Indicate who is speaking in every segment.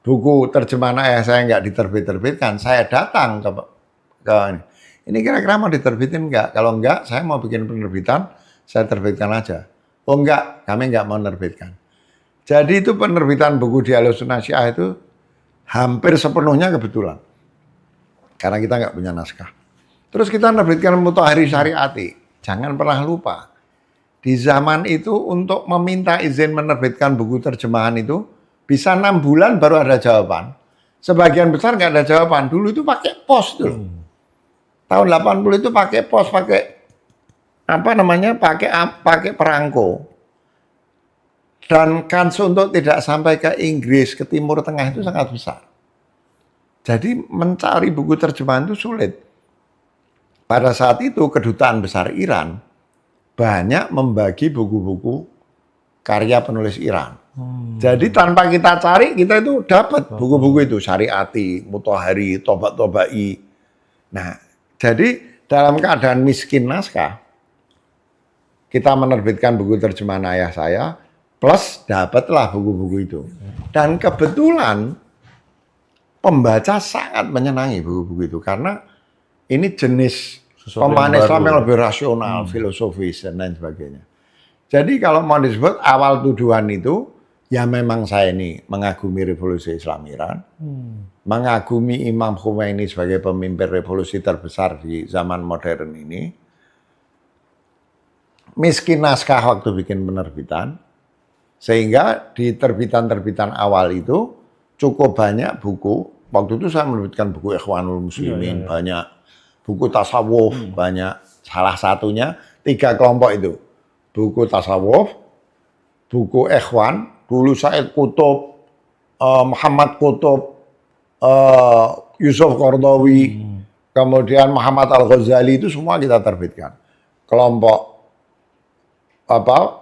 Speaker 1: buku terjemahan ayah saya nggak diterbit-terbitkan, saya datang ke ini kira-kira mau diterbitin nggak? Kalau nggak, saya mau bikin penerbitan, saya terbitkan aja. Oh enggak, kami nggak mau menerbitkan. Jadi itu penerbitan buku di Ahlussunnah Syiah itu hampir sepenuhnya kebetulan. Karena kita nggak punya naskah. Terus kita menerbitkan Mutahari Syariati. Jangan pernah lupa. Di zaman itu untuk meminta izin menerbitkan buku terjemahan itu bisa 6 bulan baru ada jawaban. Sebagian besar nggak ada jawaban. Dulu itu pakai pos tuh. Tahun 80 itu pakai pos, pakai apa namanya? Pakai perangko. Dan kans untuk tidak sampai ke Inggris, ke Timur Tengah itu sangat besar. Jadi mencari buku terjemahan itu sulit. Pada saat itu kedutaan besar Iran banyak membagi buku-buku karya penulis Iran. Jadi tanpa kita cari, kita itu dapat buku-buku itu. Syariati, Mutahari, Toba-Tobai. Nah, jadi dalam keadaan miskin naskah, kita menerbitkan buku terjemahan ayah saya, plus dapatlah buku-buku itu. Dan kebetulan pembaca sangat menyenangi buku-buku itu karena ini jenis pemahaman Islam yang lebih rasional, filosofis dan lain sebagainya. Jadi kalau mau disebut awal tuduhan itu, ya memang saya ini mengagumi revolusi Islam Iran, mengagumi Imam Khomeini sebagai pemimpin revolusi terbesar di zaman modern ini, miskin naskah waktu bikin penerbitan, sehingga di terbitan-terbitan awal itu cukup banyak buku. Waktu itu saya menerbitkan buku Ikhwanul Muslimin, banyak buku tasawuf, banyak. Salah satunya 3 kelompok itu. Buku tasawuf, buku Ikhwan, dulu Said Qutb, Muhammad Qutb, Yusuf Qaradawi, kemudian Muhammad Al-Ghazali, itu semua kita terbitkan. Kelompok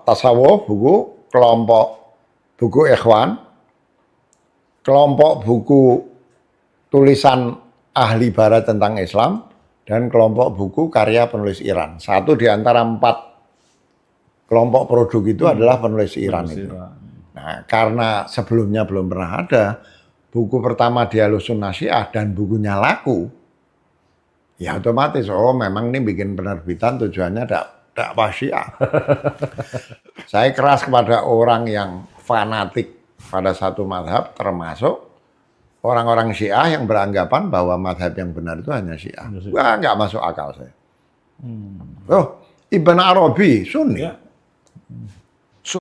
Speaker 1: tasawuf, buku, kelompok buku Ikhwan, kelompok buku tulisan ahli barat tentang Islam, dan kelompok buku karya penulis Iran. Satu di antara 4 kelompok produk itu adalah penulis Iran itu. Nah, karena sebelumnya belum pernah ada, buku pertama di Ahlussunnah Syiah dan bukunya laku, ya otomatis, oh memang ini bikin penerbitan tujuannya dakwah Syiah. Saya keras kepada orang yang fanatik pada satu mazhab, termasuk orang-orang Syiah yang beranggapan bahwa mazhab yang benar itu hanya Syiah. Wah, nggak masuk akal saya. Oh, Ibn Arabi, Sunni.